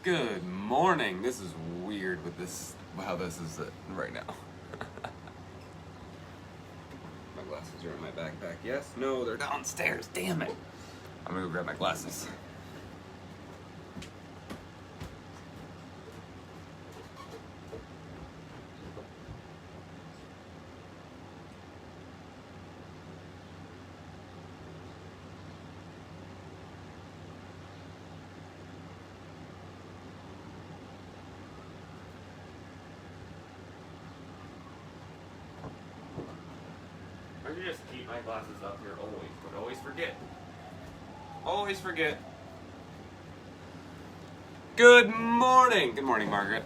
Good morning. This is weird with this, how this is right now. My glasses are in my backpack. Yes? No, they're downstairs. Damn it. I'm gonna go grab my glasses. I should just keep my glasses up here always, but always forget. Always forget. Good morning. Good morning, Margaret.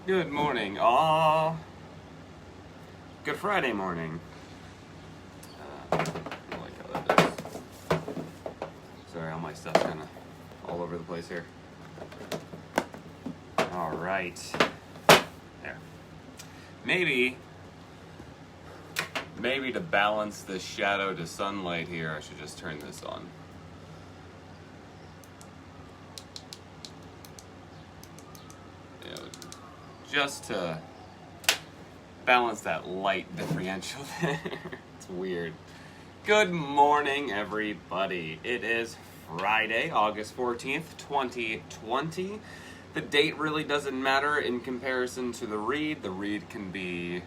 Good morning. Aw. Good Friday morning. I like how that is. Sorry, all my stuff's kind of all over the place here. All right. There. Maybe to balance the shadow to sunlight here, I should just turn this on. You know, just to balance that light differential there. It's weird. Good morning, everybody. It is Friday, August 14th, 2020. The date really doesn't matter in comparison to the read. The read can be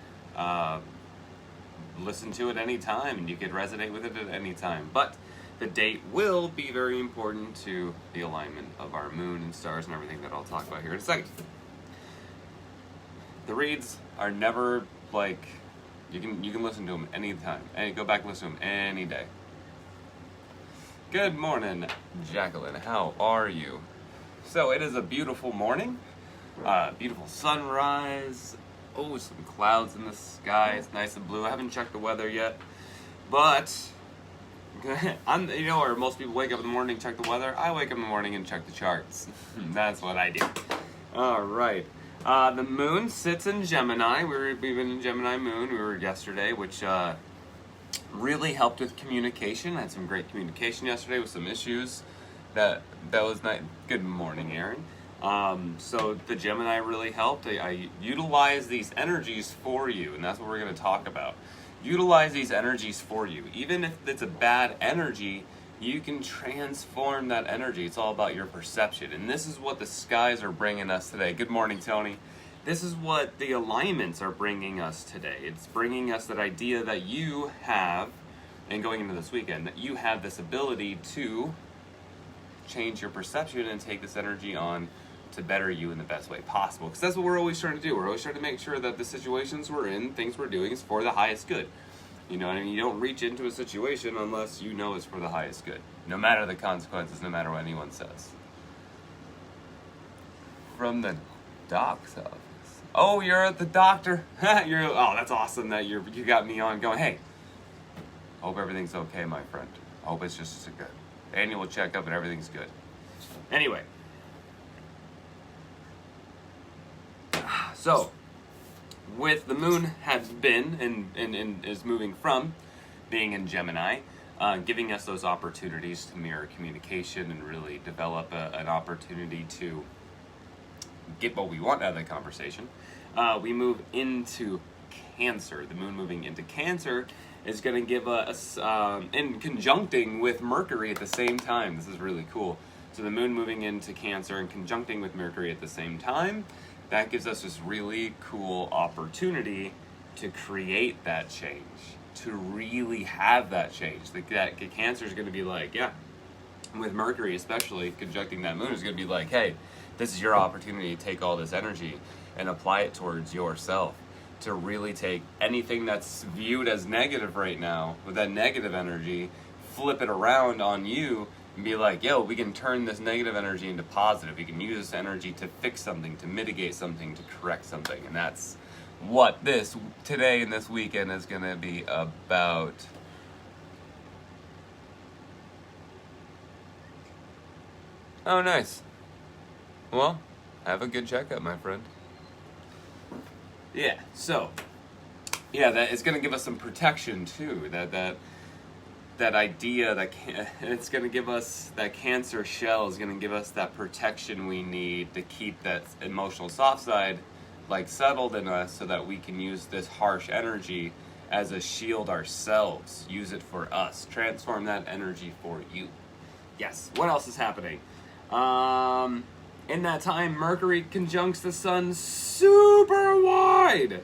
listen to it any time, and you could resonate with it at any time. But the date will be very important to the alignment of our moon and stars and everything that I'll talk about here in a second. The reads are never like you can listen to them anytime. Go back and listen to them any day. Good morning, Jacqueline. How are you? So it is a beautiful morning, beautiful sunrise. Oh, some clouds in the sky. It's nice and blue. I haven't checked the weather yet, but where most people wake up in the morning, check the weather. I wake up in the morning and check the charts. That's what I do. All right. The moon sits in Gemini. We've been in Gemini moon. We were yesterday, which really helped with communication. I had some great communication yesterday with some issues. That was nice. Good morning, Aaron. So the Gemini really helped. I utilize these energies for you, and that's what we're going to talk about. Utilize these energies for you. Even if it's a bad energy, you can transform that energy. It's all about your perception, and this is what the skies are bringing us today. Good morning, Tony. This is what the alignments are bringing us today. It's bringing us that idea that you have, and going into this weekend, that you have this ability to change your perception and take this energy on to better you in the best way possible. Because that's what we're always trying to do. We're always trying to make sure that the situations we're in, things we're doing, is for the highest good. You know what I mean? You don't reach into a situation unless you know it's for the highest good. No matter the consequences, no matter what anyone says. From the doc's office. Oh, you're at the doctor. Oh, that's awesome that you got me on going, hey, hope everything's okay, my friend. I hope it's just a good annual checkup and everything's good. Anyway. So, with the moon has been and is moving from being in Gemini, giving us those opportunities to mirror communication and really develop an opportunity to get what we want out of the conversation. We move into Cancer. The moon moving into Cancer is going to give us, in conjuncting with Mercury at the same time. This is really cool. So the moon moving into Cancer and conjuncting with Mercury at the same time, that gives us this really cool opportunity to create that change, to really have that change. That Cancer is going to be like, yeah, with Mercury especially, conjuncting that moon is going to be like, hey, this is your opportunity to take all this energy and apply it towards yourself, to really take anything that's viewed as negative right now, with that negative energy, flip it around on you, and be like, yo, we can turn this negative energy into positive. We can use this energy to fix something, to mitigate something, to correct something. And that's what this today and this weekend is going to be about. Oh, nice. Well, have a good checkup, my friend. Yeah, so, yeah, that it's going to give us some protection, too. That that idea that it's going to give us that Cancer shell is going to give us that protection we need to keep that emotional soft side like settled in us, so that we can use this harsh energy as a shield ourselves. Use it for us. Transform that energy for you. Yes. What else is happening? In that time, Mercury conjuncts the sun super wide,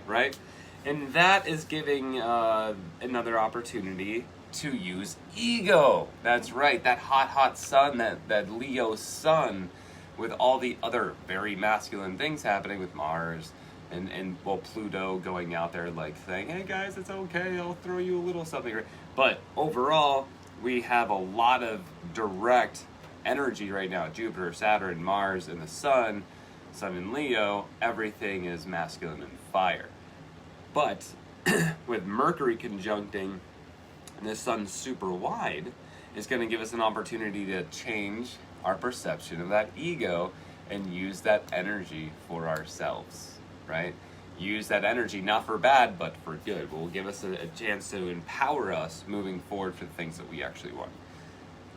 right? And that is giving another opportunity to use ego. That's right, that hot sun, that Leo sun, with all the other very masculine things happening with Mars and Pluto going out there like saying, hey guys, it's okay, I'll throw you a little something. But overall, we have a lot of direct energy right now. Jupiter, Saturn, Mars, and the Sun in Leo, everything is masculine and fire. But with Mercury conjuncting the Sun super wide, it's going to give us an opportunity to change our perception of that ego and use that energy for ourselves, right? Use that energy not for bad, but for good. It will give us a chance to empower us moving forward for the things that we actually want.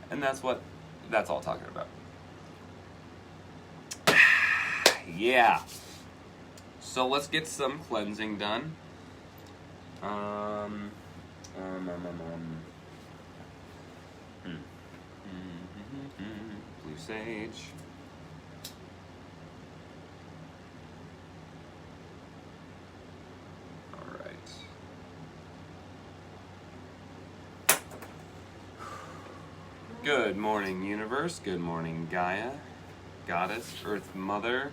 And that's all talking about. Yeah. So let's get some cleansing done. Blue sage. All right. Good morning, universe. Good morning, Gaia, Goddess, Earth Mother.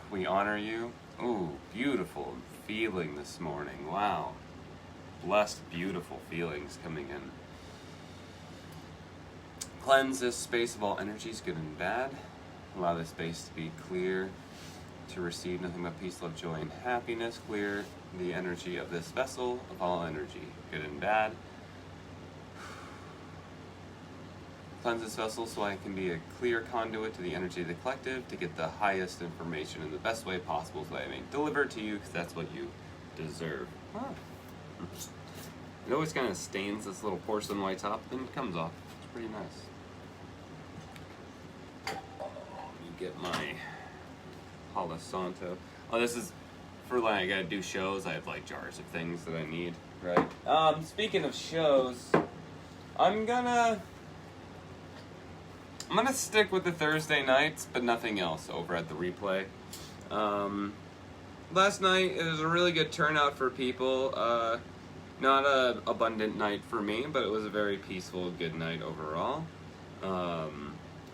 We honor you. Ooh, beautiful feeling this morning. Wow. Blessed, beautiful feelings coming in. Cleanse this space of all energies, good and bad. Allow this space to be clear, to receive nothing but peace, love, joy, and happiness. Clear the energy of this vessel of all energy, good and bad. Cleanse this vessel so I can be a clear conduit to the energy of the collective to get the highest information in the best way possible so that I may deliver it to you, because that's what you deserve. Huh. It always kind of stains this little porcelain white top, then it comes off. It's pretty nice. Let me get my Palo Santo. Oh, this is for like, I gotta do shows. I have like jars of things that I need, right? Speaking of shows, I'm gonna stick with the Thursday nights, but nothing else over at the replay. Last night, it was a really good turnout for people. Not an abundant night for me, but it was a very peaceful, good night overall.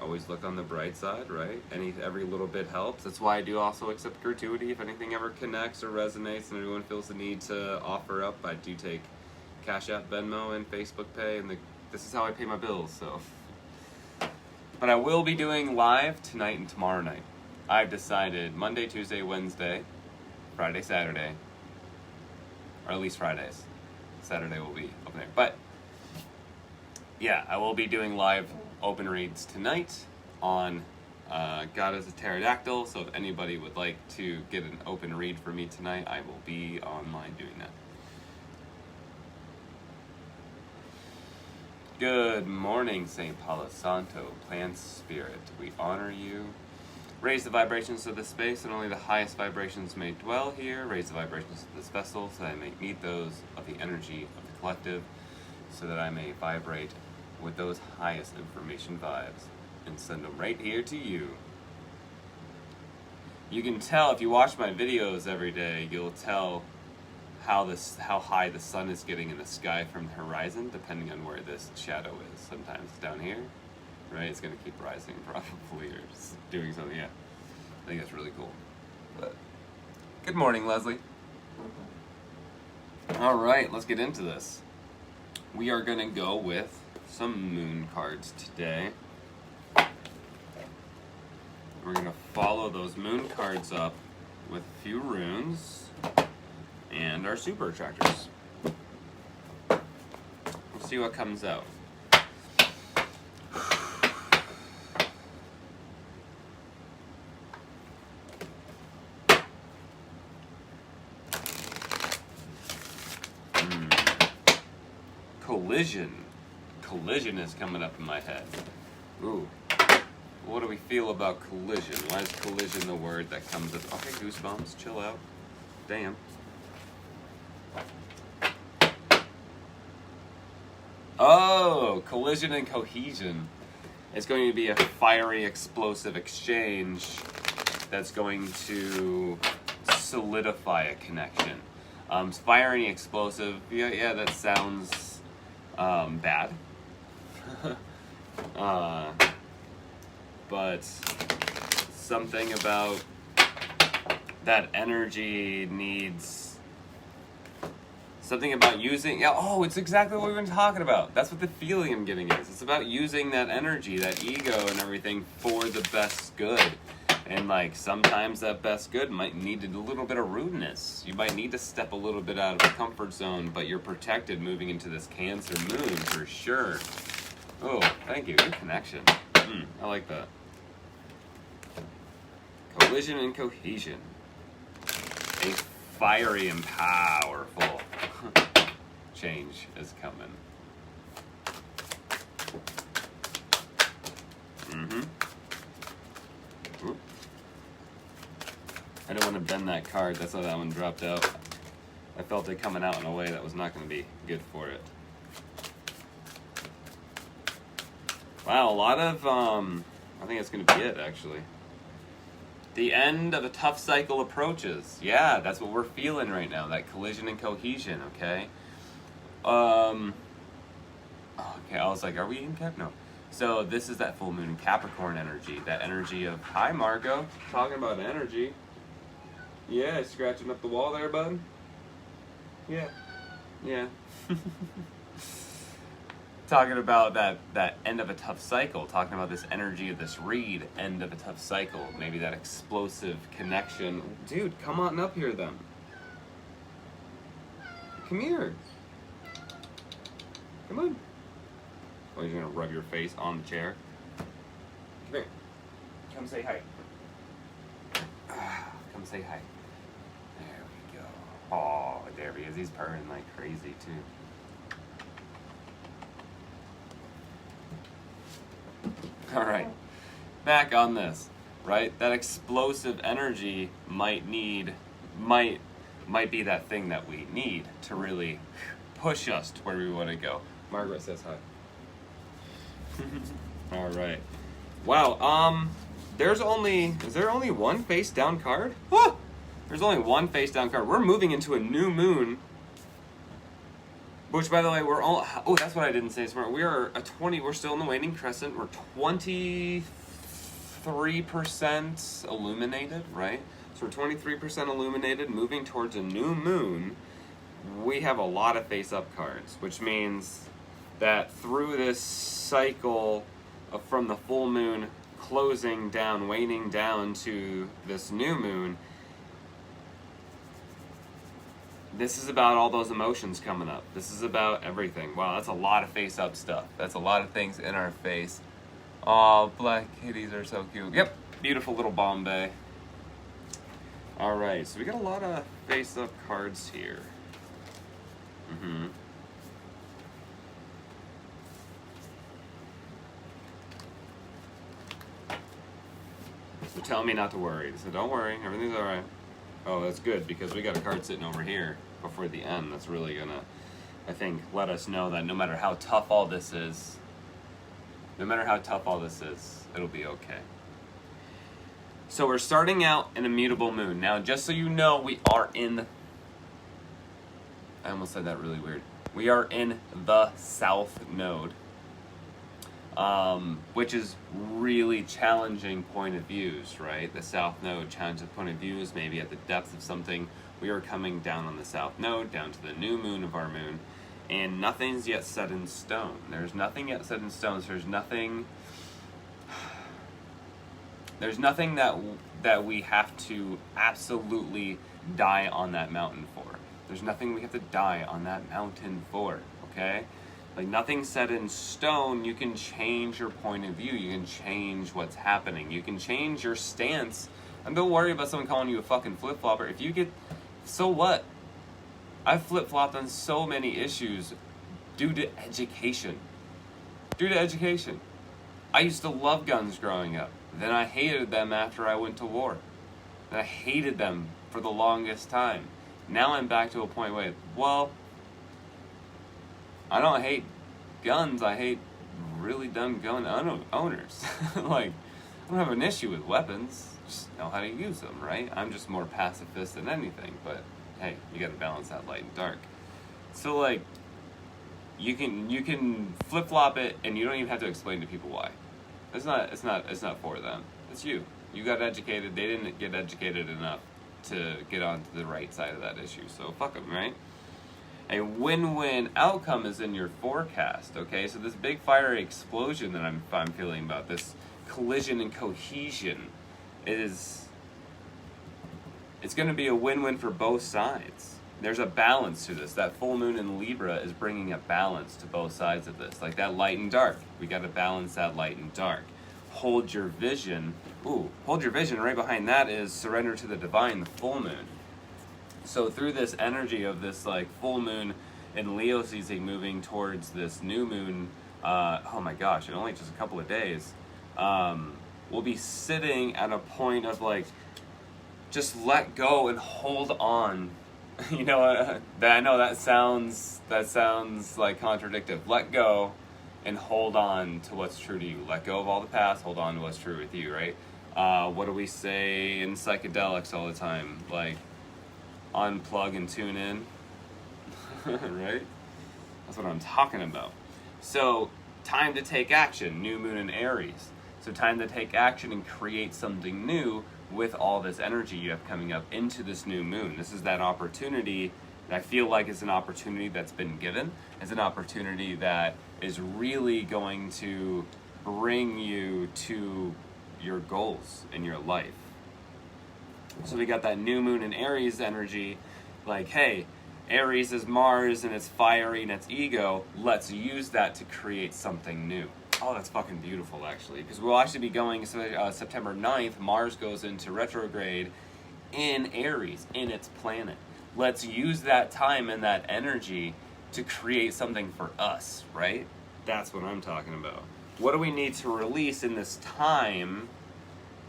Always look on the bright side, right? Every little bit helps. That's why I do also accept gratuity. If anything ever connects or resonates and everyone feels the need to offer up, I do take Cash App, Venmo, and Facebook Pay, and this is how I pay my bills, so... But I will be doing live tonight and tomorrow night. I've decided Monday, Tuesday, Wednesday, Friday, Saturday, or at least Fridays. Saturday will be open there. But, yeah, I will be doing live open reads tonight on God as a Pterodactyl. So if anybody would like to get an open read for me tonight, I will be online doing that. Good morning, St. Palo Santo, plant spirit. We honor you. Raise the vibrations of this space, and only the highest vibrations may dwell here. Raise the vibrations of this vessel, so that I may meet those of the energy of the collective, so that I may vibrate with those highest information vibes, and send them right here to you. You can tell, if you watch my videos every day, you'll tell how high the sun is getting in the sky from the horizon, depending on where this shadow is. Sometimes it's down here, right? It's going to keep rising probably, or just doing something. Yeah, I think that's really cool. But good morning, Leslie. All right, let's get into this. We are going to go with some moon cards today. We're going to follow those moon cards up with a few runes and our super attractors. We'll see what comes out. Collision. Collision is coming up in my head. Ooh. What do we feel about collision? Why is collision the word that comes up? Okay, goosebumps. Chill out. Damn. Oh, collision and cohesion. It's going to be a fiery, explosive exchange that's going to solidify a connection. Fiery, explosive. Yeah, that sounds bad. But something about that energy needs something about using. Yeah, oh, it's exactly what we've been talking about. That's what the feeling I'm getting is. It's about using that energy, that ego, and everything for the best good. And like sometimes that best good might need a little bit of rudeness. You might need to step a little bit out of the comfort zone, but you're protected moving into this Cancer moon for sure. Oh, thank you. Good connection. I like that. Collision and cohesion. A fiery and powerful change is coming. Oop. I didn't want to bend that card. That's why that one dropped out. I felt it coming out in a way that was not going to be good for it. Wow, a lot of, I think that's going to be it, actually. The end of a tough cycle approaches. Yeah, that's what we're feeling right now, that collision and cohesion, okay? Okay, I was like, are we in Cap? No. So this is that full moon in Capricorn energy, that energy of, hi, Margot, talking about energy. Yeah, scratching up the wall there, bud? Yeah. Talking about that end of a tough cycle, talking about this energy of this reed, end of a tough cycle, maybe that explosive connection. Dude, come on up here then. Come here. Come on. Oh, you're gonna rub your face on the chair? Come here. Come say hi. Come say hi. There we go. Oh, there he is. He's purring like crazy too. All right, back on this, right? That explosive energy might be that thing that we need to really push us to where we want to go. Margaret says hi. All right. Wow. Is there only one face down card? Oh, there's only one face down card. We're moving into a new moon. Which, by the way, that's what I didn't say smart. We're still in the waning crescent. We're 23% illuminated, right? So we're 23% illuminated, moving towards a new moon. We have a lot of face-up cards, which means that through this cycle from the full moon closing down, waning down to this new moon, this is about all those emotions coming up. This is about everything. Wow, that's a lot of face-up stuff. That's a lot of things in our face. Oh, black kitties are so cute. Yep, beautiful little Bombay. All right, so we got a lot of face-up cards here. So tell me not to worry. So don't worry, everything's all right. Oh, that's good, because we got a card sitting over here before the end that's really gonna, I think, let us know that no matter how tough all this is, it'll be okay. So we're starting out in a mutable moon. Now, just so you know, we are in, I almost said that really weird. We are in the South Node, which is really challenging point of views, right? The South Node, challenging point of views, maybe at the depth of something. We are coming down on the South Node, down to the new moon of our moon, and nothing's yet set in stone. There's nothing yet set in stone. So there's nothing that we have to absolutely die on that mountain for. There's nothing we have to die on that mountain for, okay? Like, nothing set in stone. You can change your point of view. You can change what's happening. You can change your stance. And don't worry about someone calling you a fucking flip-flopper. If you get... So what? I've flip-flopped on so many issues Due to education. Due to education. I used to love guns growing up. Then I hated them after I went to war. And I hated them for the longest time. Now I'm back to a point where, well, I don't hate guns, I hate really dumb gun owners. Like, I don't have an issue with weapons, just know how to use them, right? I'm just more pacifist than anything, but hey, you gotta balance that light and dark. So like, you can flip-flop it and you don't even have to explain to people why. It's not for them. It's you. You got educated, they didn't get educated enough to get onto the right side of that issue, so fuck them, right? A win-win outcome is in your forecast, okay? So this big fiery explosion that I'm feeling about, this collision and cohesion, it's going to be a win-win for both sides. There's a balance to this. That full moon in Libra is bringing a balance to both sides of this. Like that light and dark. We got to balance that light and dark. Hold your vision. Hold your vision. Right behind that is surrender to the divine, the full moon. So through this energy of this like full moon in Leo season moving towards this new moon, oh my gosh, in only just a couple of days, we'll be sitting at a point of like, just let go and hold on. You know, I know that sounds like contradictive. Let go and hold on to what's true to you. Let go of all the past, hold on to what's true with you, right? What do we say in psychedelics all the time? Like, unplug and tune in, right? That's what I'm talking about. So, time to take action, new moon in Aries. So time to take action and create something new with all this energy you have coming up into this new moon. This is that opportunity that I feel like is an opportunity that's been given. It's an opportunity that is really going to bring you to your goals in your life. So we got that new moon in Aries energy, like, hey, Aries is Mars and it's fiery and it's ego. Let's use that to create something new. Oh, that's fucking beautiful, actually, because we'll actually be going September 9th. Mars goes into retrograde in Aries, in its planet. Let's use that time and that energy to create something for us, right? That's what I'm talking about. What do we need to release in this time?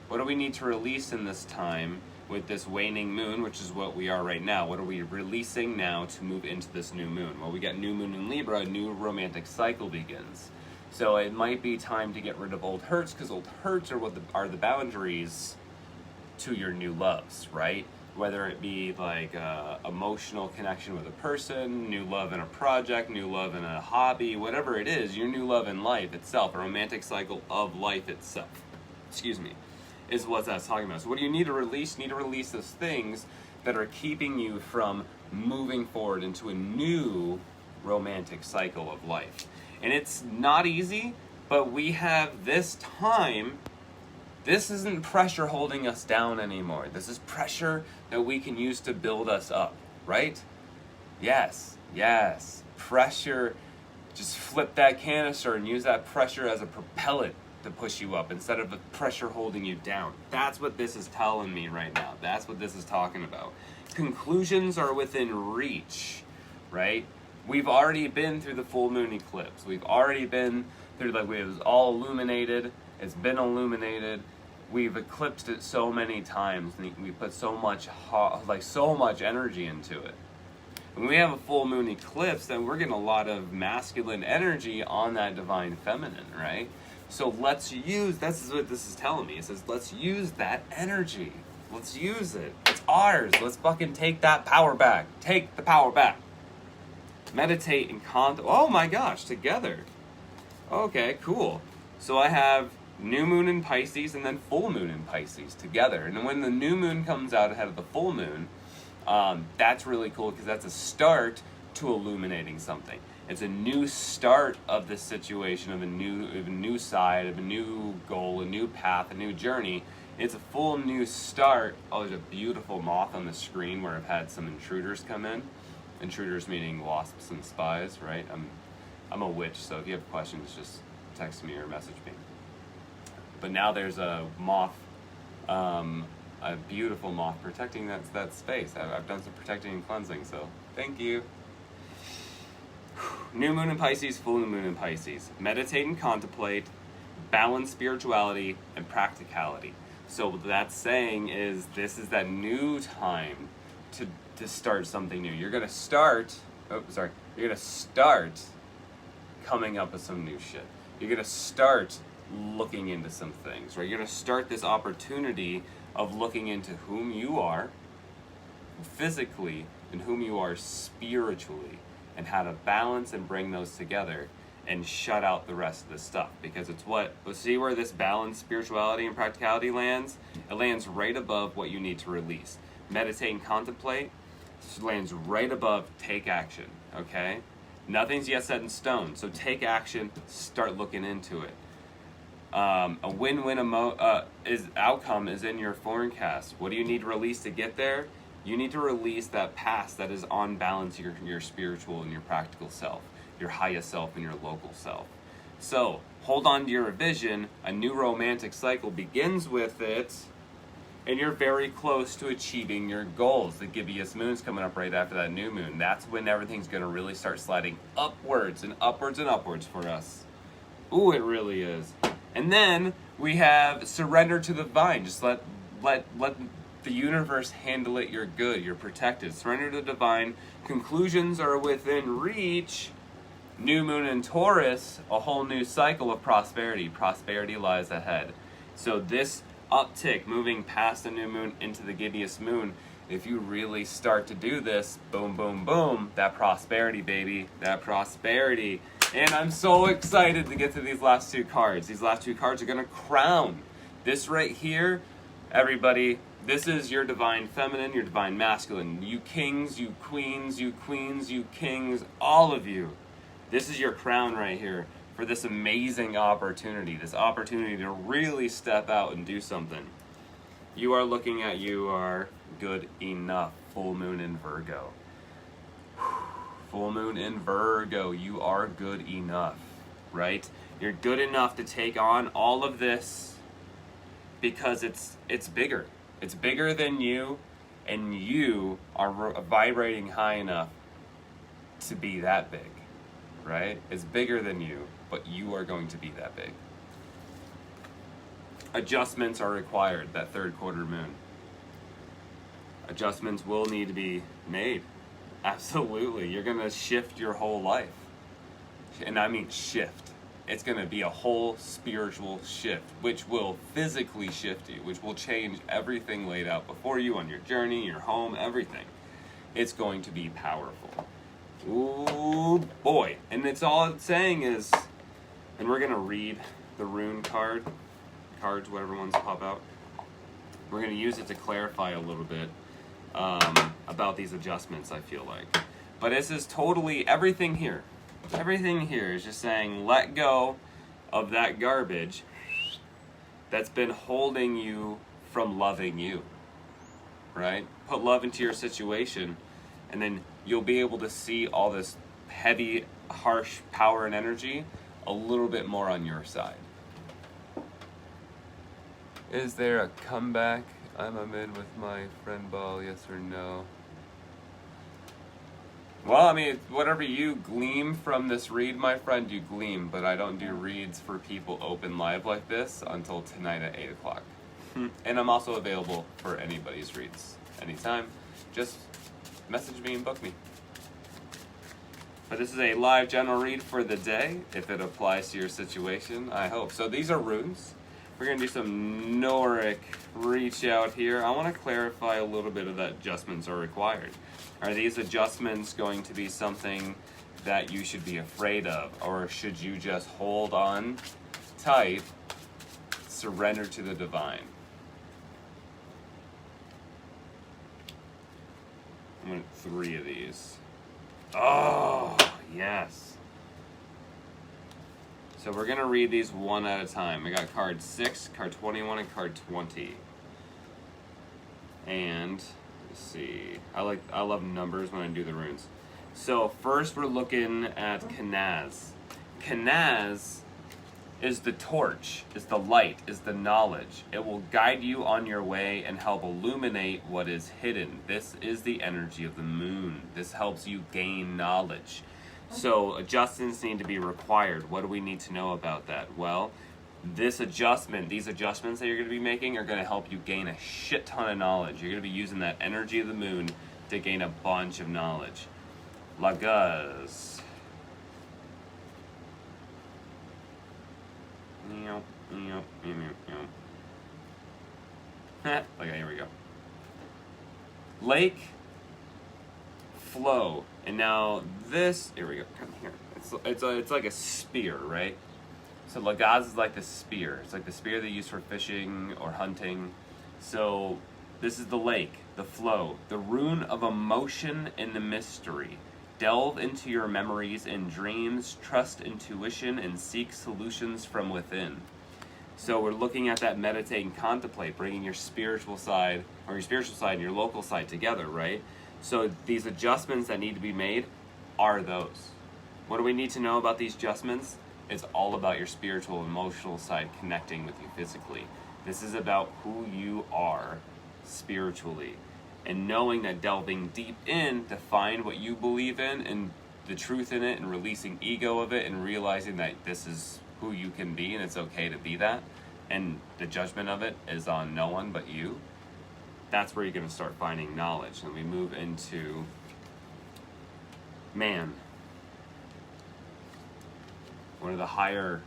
What do we need to release in this time with this waning moon, which is what we are right now? What are we releasing now to move into this new moon? Well, we got new moon in Libra, a new romantic cycle begins. So it might be time to get rid of old hurts, because old hurts are are the boundaries to your new loves, right? Whether it be like emotional connection with a person, new love in a project, new love in a hobby, whatever it is, your new love in life itself, a romantic cycle of life itself, is what that's talking about. So what do you need to release? You need to release those things that are keeping you from moving forward into a new romantic cycle of life. And it's not easy, but we have this time. This isn't pressure holding us down anymore. This is pressure that we can use to build us up, right? Yes. Pressure, just flip that canister and use that pressure as a propellant to push you up instead of the pressure holding you down. That's what this is telling me right now. That's what this is talking about. Conclusions are within reach, right? We've already been through the full moon eclipse. We've already been through, like, it was all illuminated. It's been illuminated. We've eclipsed it so many times. We put so much energy into it. When we have a full moon eclipse, then we're getting a lot of masculine energy on that divine feminine, right? So let's use, that's what this is telling me. It says, let's use that energy. Let's use it. It's ours. Let's fucking take that power back. Take the power back. Meditate and oh my gosh, together. Okay, cool. So I have new moon in Pisces and then full moon in Pisces together. And when the new moon comes out ahead of the full moon, that's really cool because that's a start to illuminating something. It's a new start of the situation, of a new side, of a new goal, a new path, a new journey. It's a full new start. Oh, there's a beautiful moth on the screen where I've had some intruders come in. Intruders meaning wasps and spies, right? I'm a witch, so if you have questions, just text me or message me. But now there's a moth, a beautiful moth protecting that space. I've done some protecting and cleansing, so thank you. New moon in Pisces, full moon in Pisces. Meditate and contemplate, balance spirituality and practicality. So what that's saying is this is that new time to start something new. You're gonna start, you're gonna start coming up with some new shit. You're gonna start looking into some things, right? You're gonna start this opportunity of looking into whom you are physically and whom you are spiritually, and how to balance and bring those together and shut out the rest of the stuff. Because it's let's see where this balance, spirituality, and practicality lands. It lands right above what you need to release. Meditate and contemplate lands right above take action, okay? Nothing's yet set in stone, so take action, start looking into it. A win-win outcome is in your forecast. What do you need to release to get there? You need to release that past that is on balance your spiritual and your practical self, your highest self and your local self. So, hold on to your vision. A new romantic cycle begins with it, and you're very close to achieving your goals. The Gibbous moon's coming up right after that new moon. That's when everything's going to really start sliding upwards and upwards and upwards for us. Ooh, it really is. And then we have surrender to the divine. Just let the universe handle it. You're good. You're protected. Surrender to the divine. Conclusions are within reach. New moon in Taurus, a whole new cycle of prosperity. Prosperity lies ahead. So this uptick, moving past the new moon into the Gibbous moon, if you really start to do this, boom, boom, boom, that prosperity, baby, that prosperity. And I'm so excited to get to these last two cards. These last two cards are going to crown. This right here, everybody, this is your divine feminine, your divine masculine. You kings, you queens, you kings, all of you. This is your crown right here for this amazing opportunity, this opportunity to really step out and do something. You are good enough. Full moon in Virgo. Full moon in Virgo, you are good enough, right? You're good enough to take on all of this because it's bigger. It's bigger than you, and you are vibrating high enough to be that big, right? It's bigger than you, but you are going to be that big. Adjustments are required, that third quarter moon. Adjustments will need to be made. Absolutely. You're going to shift your whole life. And I mean shift. It's going to be a whole spiritual shift, which will physically shift you, which will change everything laid out before you on your journey, your home, everything. It's going to be powerful. Ooh, boy. And it's all it's saying is, and we're going to read the rune cards, whatever ones pop out. We're going to use it to clarify a little bit about these adjustments, I feel like. But this is totally everything here. Everything here is just saying let go of that garbage that's been holding you from loving you, right? Put love into your situation, and then you'll be able to see all this heavy, harsh power and energy a little bit more on your side. Is there a comeback? I'm amid with my friend Ball, yes or no? Well, I mean, whatever you glean from this read, my friend, you glean, but I don't do reads for people open live like this until tonight at 8 o'clock. And I'm also available for anybody's reads anytime. Just message me and book me. But this is a live general read for the day, if it applies to your situation, I hope. So these are runes. We're going to do some Noric reach out here. I want to clarify a little bit of that adjustments are required. Are these adjustments going to be something that you should be afraid of? Or should you just hold on tight, surrender to the divine? I'm going to 3 of these. Oh, yes. So we're going to read these one at a time. I got card 6, card 21, and card 20. And, let's see. I love numbers when I do the runes. So first we're looking at Kanaz. Kanaz is the torch, is the light, is the knowledge. It will guide you on your way and help illuminate what is hidden. This is the energy of the moon. This helps you gain knowledge. So adjustments need to be required. What do we need to know about that? Well, these adjustments that you're going to be making are going to help you gain a shit ton of knowledge. You're going to be using that energy of the moon to gain a bunch of knowledge. Lagaz. Okay, here we go. Lake, flow, and now this. Here we go. Come here. It's like a spear, right? So lagaz is like the spear. It's like the spear they use for fishing or hunting. So this is the lake, the flow, the rune of emotion and the mystery. Delve into your memories and dreams, trust intuition, and seek solutions from within. So we're looking at that meditate and contemplate, bringing your spiritual side and your local side together, right? So these adjustments that need to be made are those. What do we need to know about these adjustments? It's all about your spiritual and emotional side connecting with you physically. This is about who you are spiritually. And knowing that, delving deep in to find what you believe in and the truth in it, and releasing ego of it, and realizing that this is who you can be and it's okay to be that, and the judgment of it is on no one but you. That's where you're going to start finding knowledge. And we move into man. One of the higher,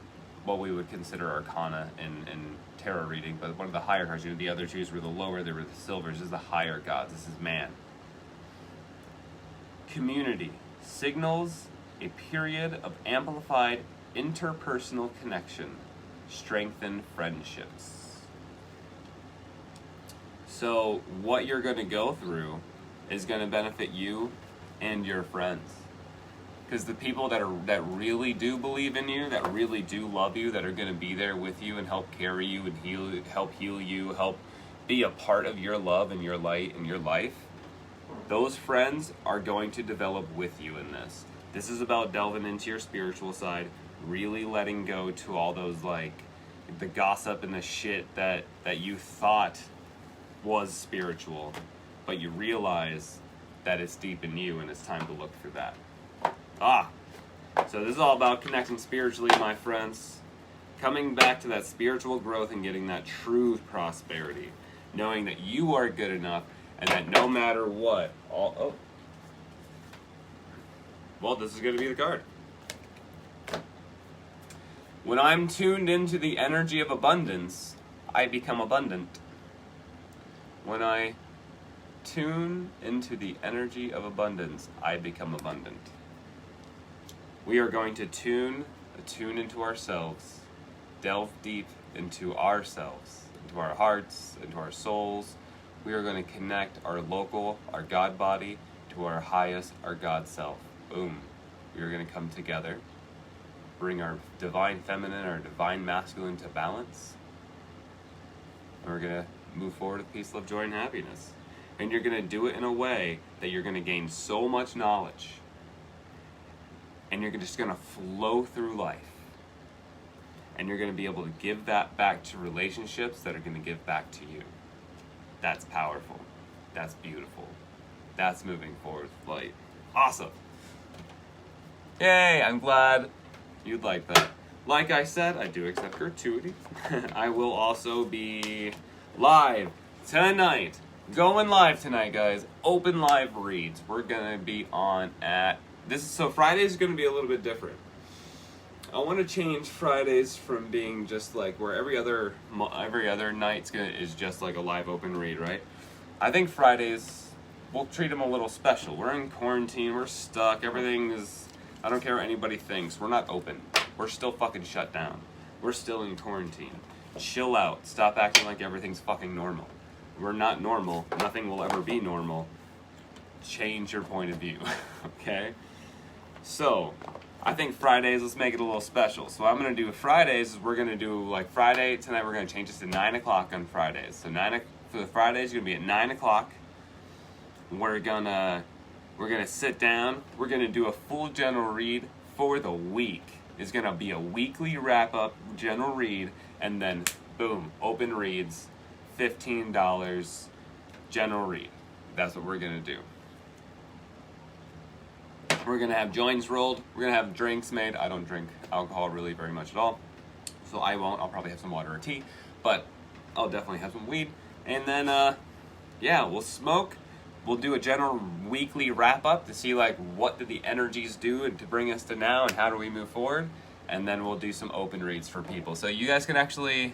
what we would consider arcana in tarot reading, but one of the higher cards. The other two were the lower, they were the silvers. This is the higher gods. This is man. Community signals a period of amplified interpersonal connection, strengthen friendships. So what you're going to go through is going to benefit you and your friends. Because the people that really do believe in you, that really do love you, that are going to be there with you and help carry you and help heal you, help be a part of your love and your light and your life, those friends are going to develop with you in this. This is about delving into your spiritual side, really letting go to all those, like, the gossip and the shit that you thought was spiritual, but you realize that it's deep in you and it's time to look for that. So this is all about connecting spiritually, my friends. Coming back to that spiritual growth and getting that true prosperity. Knowing that you are good enough and that no matter what, well, this is going to be the card. When I'm tuned into the energy of abundance, I become abundant. When I tune into the energy of abundance, I become abundant. We are going to attune into ourselves, delve deep into ourselves, into our hearts, into our souls. We are going to connect our local, our God body, to our highest, our God self. Boom. We are going to come together, bring our divine feminine, our divine masculine to balance. And we're going to move forward with peace, love, joy, and happiness. And you're going to do it in a way that you're going to gain so much knowledge. And you're just going to flow through life. And you're going to be able to give that back to relationships that are going to give back to you. That's powerful. That's beautiful. That's moving forward with light. Awesome. Yay, I'm glad you'd like that. Like I said, I do accept gratuity. I will also be live tonight. Going live tonight, guys. Open live reads. We're going to be on at... So Fridays is going to be a little bit different. I want to change Fridays from being just like where every other night is just like a live open read, right? I think Fridays, we'll treat them a little special. We're in quarantine. We're stuck. Everything is... I don't care what anybody thinks. We're not open. We're still fucking shut down. We're still in quarantine. Chill out. Stop acting like everything's fucking normal. We're not normal. Nothing will ever be normal. Change your point of view, okay? So, I think Fridays, let's make it a little special. So what I'm going to do Fridays is we're going to do, like, Friday, tonight we're going to change this to 9 o'clock on Fridays. So for the Fridays, you're going to be at 9 o'clock. We're going to sit down. We're going to do a full general read for the week. It's going to be a weekly wrap-up general read, and then, boom, open reads, $15, general read. That's what we're going to do. We're going to have joints rolled. We're going to have drinks made. I don't drink alcohol really very much at all, so I won't. I'll probably have some water or tea, but I'll definitely have some weed. And then, yeah, we'll smoke. We'll do a general weekly wrap-up to see, like, what did the energies do and to bring us to now and how do we move forward. And then we'll do some open reads for people. So you guys can actually...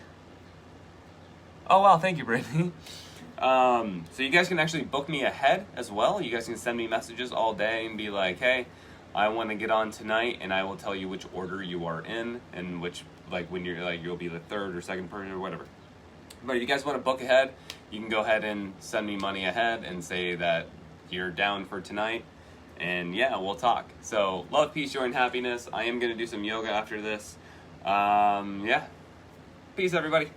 Oh, wow, thank you, Brittany. So you guys can actually book me ahead as well. You guys can send me messages all day and be like, hey, I want to get on tonight, and I will tell you which order you are in and which, like, when you're, like, you'll be the third or second person or whatever. But if you guys want to book ahead, you can go ahead and send me money ahead and say that you're down for tonight. And yeah, we'll talk. So love, peace, joy, and happiness. I am going to do some yoga after this. Yeah. Peace, everybody.